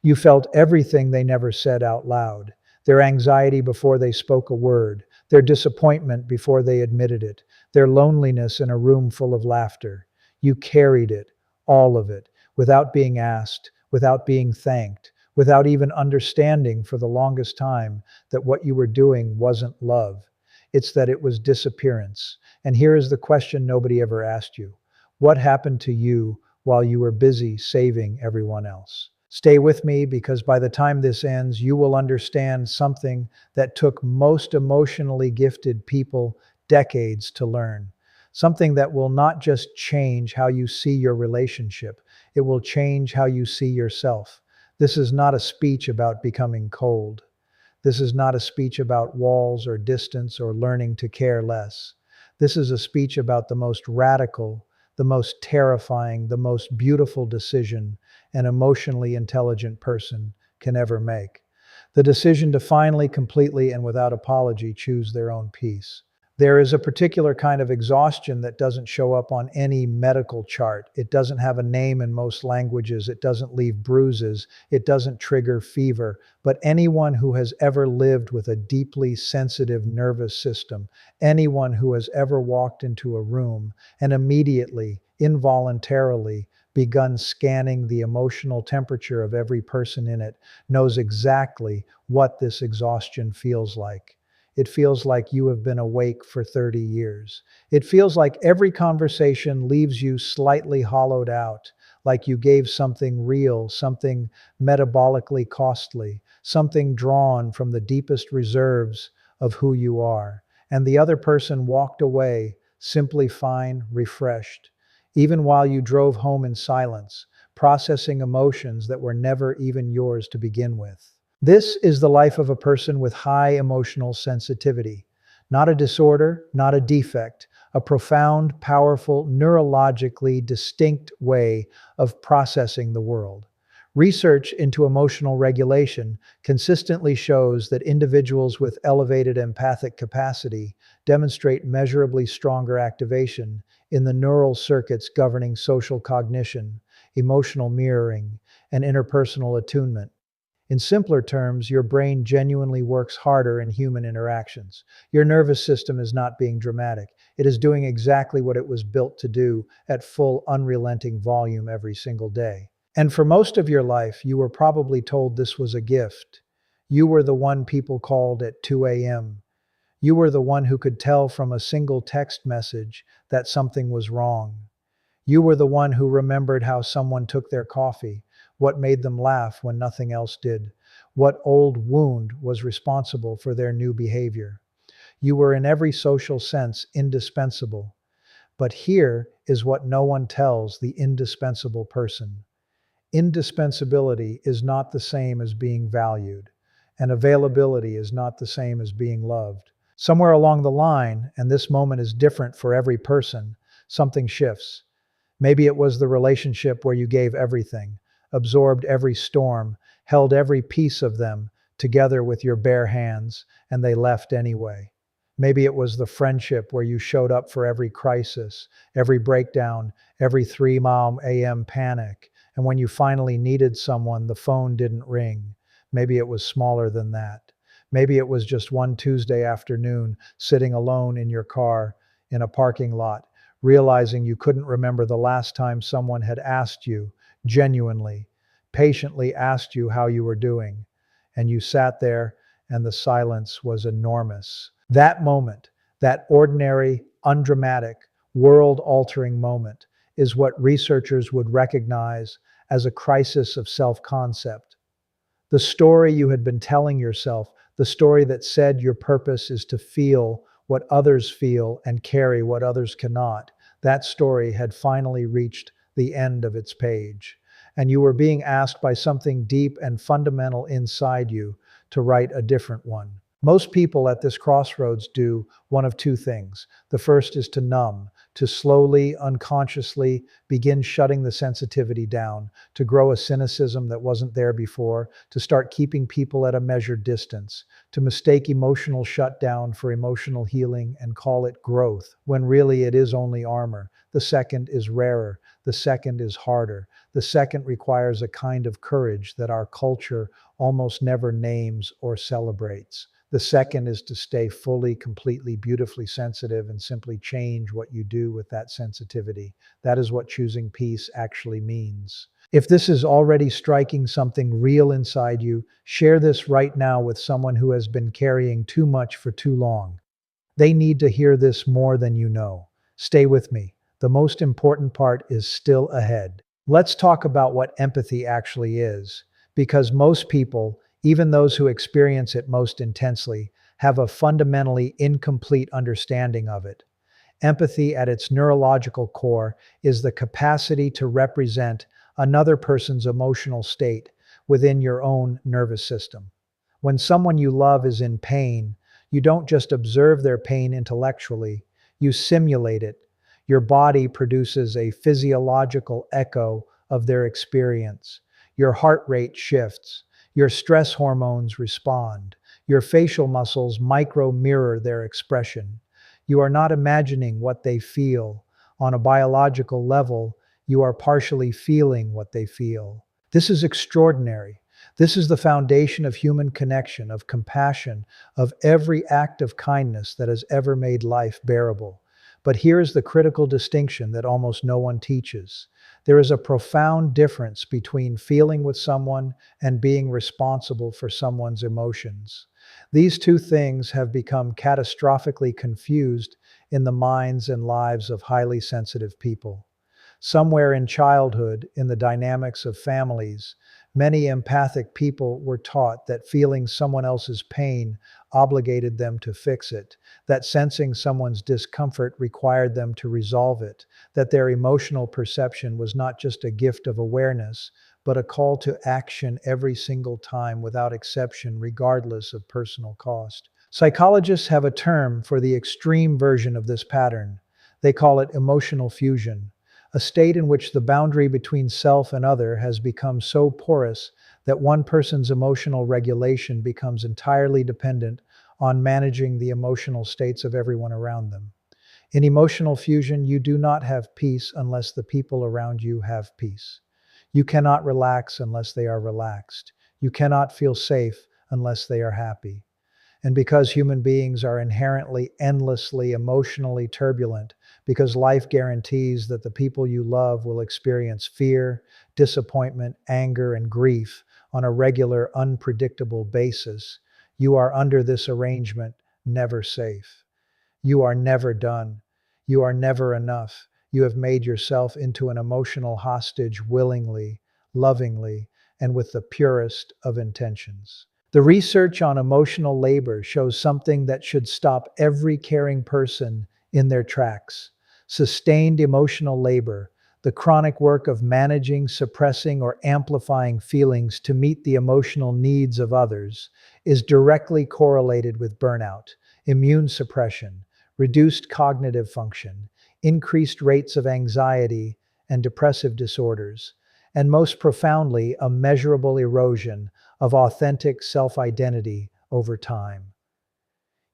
You felt everything they never said out loud, their anxiety before they spoke a word, their disappointment before they admitted it, their loneliness in a room full of laughter. You carried it, all of it, without being asked, without being thanked, without even understanding for the longest time that what you were doing wasn't love. It's that it was disappearance. And here is the question nobody ever asked you. What happened to you while you were busy saving everyone else? Stay with me, because by the time this ends, you will understand something that took most emotionally gifted people decades to learn. Something that will not just change how you see your relationship, it will change how you see yourself. This is not a speech about becoming cold. This is not a speech about walls or distance or learning to care less. This is a speech about the most radical, the most terrifying, the most beautiful decision an emotionally intelligent person can ever make. The decision to finally, completely, and without apology choose their own peace. There is a particular kind of exhaustion that doesn't show up on any medical chart. It doesn't have a name in most languages. It doesn't leave bruises. It doesn't trigger fever. But anyone who has ever lived with a deeply sensitive nervous system, anyone who has ever walked into a room and immediately, involuntarily, begun scanning the emotional temperature of every person in it, knows exactly what this exhaustion feels like. It feels like you have been awake for 30 years. It feels like every conversation leaves you slightly hollowed out, like you gave something real, something metabolically costly, something drawn from the deepest reserves of who you are. And the other person walked away, simply fine, refreshed, even while you drove home in silence, processing emotions that were never even yours to begin with. This is the life of a person with high emotional sensitivity. Not a disorder, not a defect, a profound, powerful, neurologically distinct way of processing the world. Research into emotional regulation consistently shows that individuals with elevated empathic capacity demonstrate measurably stronger activation in the neural circuits governing social cognition, emotional mirroring, and interpersonal attunement. In simpler terms, your brain genuinely works harder in human interactions. Your nervous system is not being dramatic. It is doing exactly what it was built to do at full, unrelenting volume every single day. And for most of your life, you were probably told this was a gift. You were the one people called at 2 a.m. You were the one who could tell from a single text message that something was wrong. You were the one who remembered how someone took their coffee, what made them laugh when nothing else did, what old wound was responsible for their new behavior. You were in every social sense indispensable. But here is what no one tells the indispensable person. Indispensability is not the same as being valued, and availability is not the same as being loved. Somewhere along the line, and this moment is different for every person, something shifts. Maybe it was the relationship where you gave everything, absorbed every storm, held every piece of them together with your bare hands, and they left anyway. Maybe it was the friendship where you showed up for every crisis, every breakdown, every 3 a.m. panic, and when you finally needed someone, the phone didn't ring. Maybe it was smaller than that. Maybe it was just one Tuesday afternoon, sitting alone in your car in a parking lot, realizing you couldn't remember the last time someone had asked you, genuinely, patiently asked you how you were doing. And you sat there, and the silence was enormous. That moment, that ordinary, undramatic, world-altering moment, is what researchers would recognize as a crisis of self-concept. The story you had been telling yourself, the story that said your purpose is to feel what others feel and carry what others cannot, that story had finally reached the end of its page. And you were being asked by something deep and fundamental inside you to write a different one. Most people at this crossroads do one of two things. The first is to numb, to slowly, unconsciously begin shutting the sensitivity down, to grow a cynicism that wasn't there before, to start keeping people at a measured distance, to mistake emotional shutdown for emotional healing and call it growth, when really it is only armor. The second is rarer. The second is harder. The second requires a kind of courage that our culture almost never names or celebrates. The second is to stay fully, completely, beautifully sensitive and simply change what you do with that sensitivity. That is what choosing peace actually means. If this is already striking something real inside you, share this right now with someone who has been carrying too much for too long. They need to hear this more than you know. Stay with me. The most important part is still ahead. Let's talk about what empathy actually is, because most people, even those who experience it most intensely, have a fundamentally incomplete understanding of it. Empathy, at its neurological core, is the capacity to represent another person's emotional state within your own nervous system. When someone you love is in pain, you don't just observe their pain intellectually, you simulate it. Your body produces a physiological echo of their experience. Your heart rate shifts. Your stress hormones respond. Your facial muscles micro mirror their expression. You are not imagining what they feel. On a biological level, you are partially feeling what they feel. This is extraordinary. This is the foundation of human connection, of compassion, of every act of kindness that has ever made life bearable. But here is the critical distinction that almost no one teaches. There is a profound difference between feeling with someone and being responsible for someone's emotions. These two things have become catastrophically confused in the minds and lives of highly sensitive people. Somewhere in childhood, in the dynamics of families, many empathic people were taught that feeling someone else's pain obligated them to fix it, that sensing someone's discomfort required them to resolve it, that their emotional perception was not just a gift of awareness, but a call to action every single time without exception, regardless of personal cost. Psychologists have a term for the extreme version of this pattern. They call it emotional fusion, a state in which the boundary between self and other has become so porous that one person's emotional regulation becomes entirely dependent on managing the emotional states of everyone around them. In emotional fusion, you do not have peace unless the people around you have peace. You cannot relax unless they are relaxed. You cannot feel safe unless they are happy. And because human beings are inherently endlessly emotionally turbulent, because life guarantees that the people you love will experience fear, disappointment, anger, and grief on a regular, unpredictable basis, you are under this arrangement never safe. You are never done. You are never enough. You have made yourself into an emotional hostage willingly, lovingly, and with the purest of intentions. The research on emotional labor shows something that should stop every caring person in their tracks. Sustained emotional labor, the chronic work of managing, suppressing, or amplifying feelings to meet the emotional needs of others, is directly correlated with burnout, immune suppression, reduced cognitive function, increased rates of anxiety and depressive disorders, and most profoundly, a measurable erosion of authentic self-identity over time.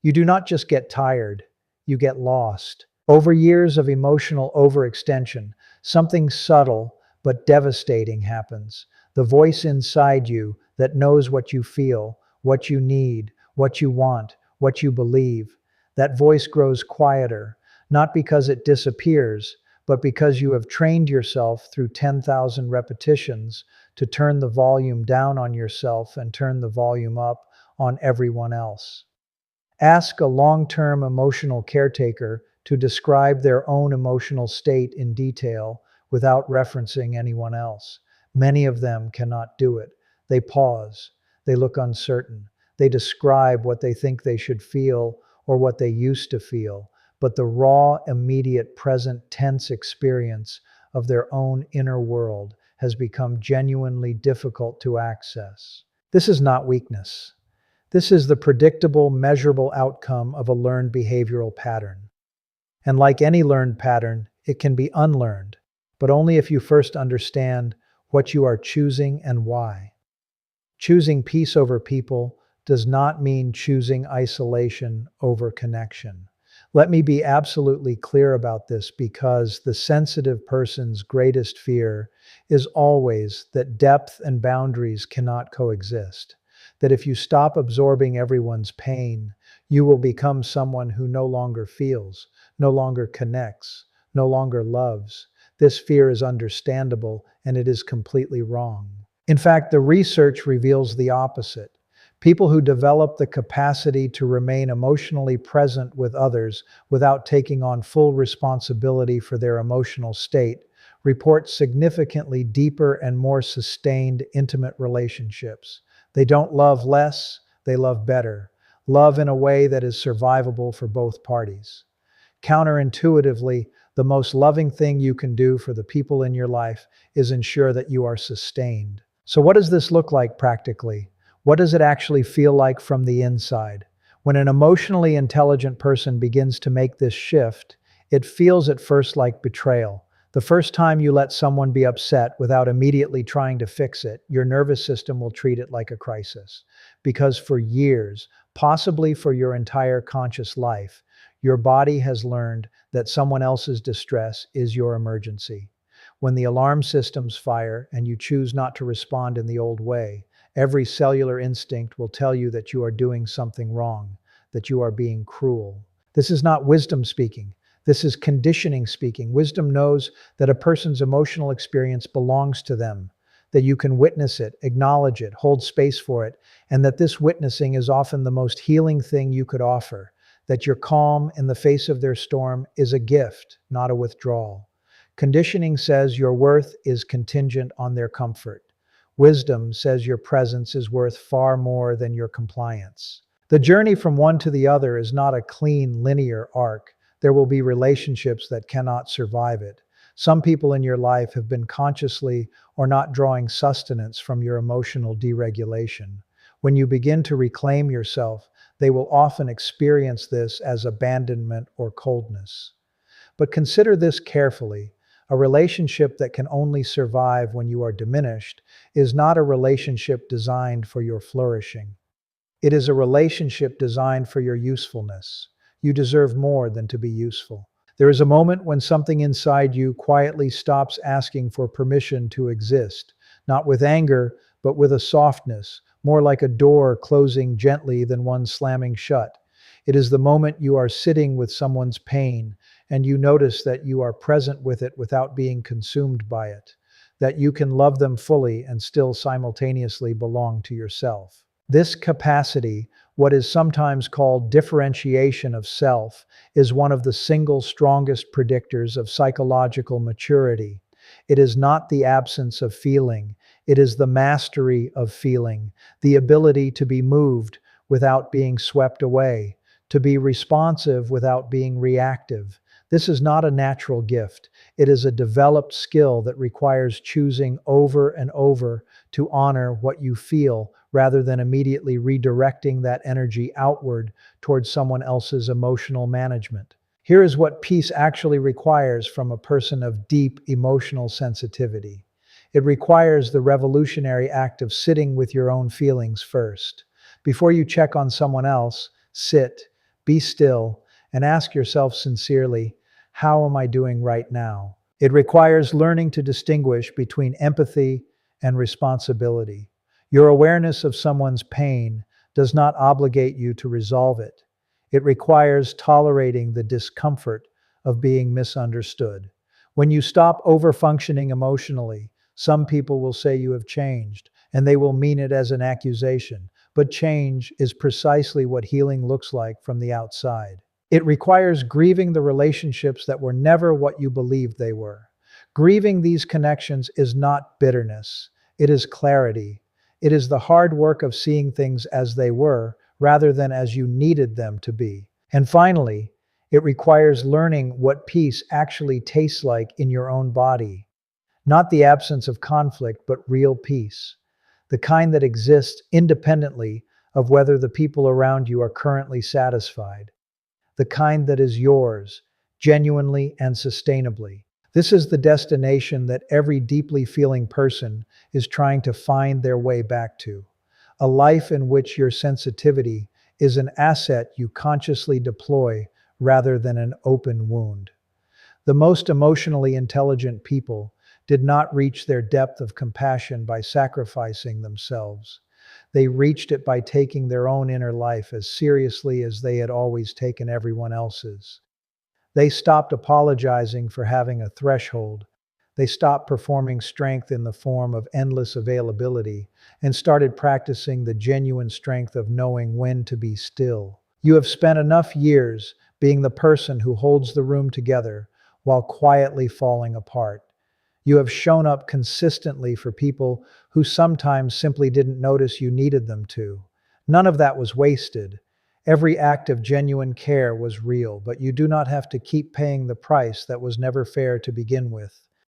You do not just get tired, you get lost. Over years of emotional overextension, something subtle but devastating happens. The voice inside you that knows what you feel, what you need, what you want, what you believe, that voice grows quieter, not because it disappears, but because you have trained yourself through 10,000 repetitions to turn the volume down on yourself and turn the volume up on everyone else. Ask a long-term emotional caretaker to describe their own emotional state in detail without referencing anyone else. Many of them cannot do it. They pause. They look uncertain. They describe what they think they should feel or what they used to feel. But the raw, immediate, present, tense experience of their own inner world has become genuinely difficult to access. This is not weakness. This is the predictable, measurable outcome of a learned behavioral pattern. And like any learned pattern, it can be unlearned, but only if you first understand what you are choosing and why. Choosing peace over people does not mean choosing isolation over connection. Let me be absolutely clear about this because the sensitive person's greatest fear is always that depth and boundaries cannot coexist. That if you stop absorbing everyone's pain, you will become someone who no longer feels, no longer connects, no longer loves. This fear is understandable and it is completely wrong. In fact, the research reveals the opposite. People who develop the capacity to remain emotionally present with others without taking on full responsibility for their emotional state report significantly deeper and more sustained intimate relationships. They don't love less, they love better. Love in a way that is survivable for both parties. Counterintuitively, the most loving thing you can do for the people in your life is ensure that you are sustained. So, what does this look like practically? What does it actually feel like from the inside? When an emotionally intelligent person begins to make this shift, it feels at first like betrayal. The first time you let someone be upset without immediately trying to fix it, your nervous system will treat it like a crisis. Because for years, possibly for your entire conscious life, your body has learned that someone else's distress is your emergency. When the alarm systems fire and you choose not to respond in the old way, every cellular instinct will tell you that you are doing something wrong, that you are being cruel. This is not wisdom speaking. This is conditioning speaking. Wisdom knows that a person's emotional experience belongs to them, that you can witness it, acknowledge it, hold space for it, and that this witnessing is often the most healing thing you could offer, that your calm in the face of their storm is a gift, not a withdrawal. Conditioning says your worth is contingent on their comfort. Wisdom says your presence is worth far more than your compliance. The journey from one to the other is not a clean, linear arc. There will be relationships that cannot survive it. Some people in your life have been consciously or not drawing sustenance from your emotional deregulation. When you begin to reclaim yourself, they will often experience this as abandonment or coldness. But consider this carefully. A relationship that can only survive when you are diminished is not a relationship designed for your flourishing. It is a relationship designed for your usefulness. You deserve more than to be useful. There is a moment when something inside you quietly stops asking for permission to exist, not with anger, but with a softness, more like a door closing gently than one slamming shut. It is the moment you are sitting with someone's pain and you notice that you are present with it without being consumed by it, that you can love them fully and still simultaneously belong to yourself. This capacity, what is sometimes called differentiation of self, is one of the single strongest predictors of psychological maturity. It is not the absence of feeling, it is the mastery of feeling, the ability to be moved without being swept away, to be responsive without being reactive. This is not a natural gift. It is a developed skill that requires choosing over and over to honor what you feel rather than immediately redirecting that energy outward towards someone else's emotional management. Here is what peace actually requires from a person of deep emotional sensitivity. It requires the revolutionary act of sitting with your own feelings first. Before you check on someone else, sit, be still, and ask yourself sincerely, how am I doing right now? It requires learning to distinguish between empathy and responsibility. Your awareness of someone's pain does not obligate you to resolve it. It requires tolerating the discomfort of being misunderstood. When you stop overfunctioning emotionally, some people will say you have changed, and they will mean it as an accusation. But change is precisely what healing looks like from the outside. It requires grieving the relationships that were never what you believed they were. Grieving these connections is not bitterness, it is clarity. It is the hard work of seeing things as they were rather than as you needed them to be. And finally, it requires learning what peace actually tastes like in your own body. Not the absence of conflict, but real peace. The kind that exists independently of whether the people around you are currently satisfied. The kind that is yours, genuinely and sustainably. This is the destination that every deeply feeling person is trying to find their way back to. A life in which your sensitivity is an asset you consciously deploy rather than an open wound. The most emotionally intelligent people did not reach their depth of compassion by sacrificing themselves. They reached it by taking their own inner life as seriously as they had always taken everyone else's. They stopped apologizing for having a threshold. They stopped performing strength in the form of endless availability and started practicing the genuine strength of knowing when to be still. You have spent enough years being the person who holds the room together while quietly falling apart. You have shown up consistently for people who sometimes simply didn't notice you needed them to. None of that was wasted. Every act of genuine care was real, but you do not have to keep paying the price that was never fair to begin with.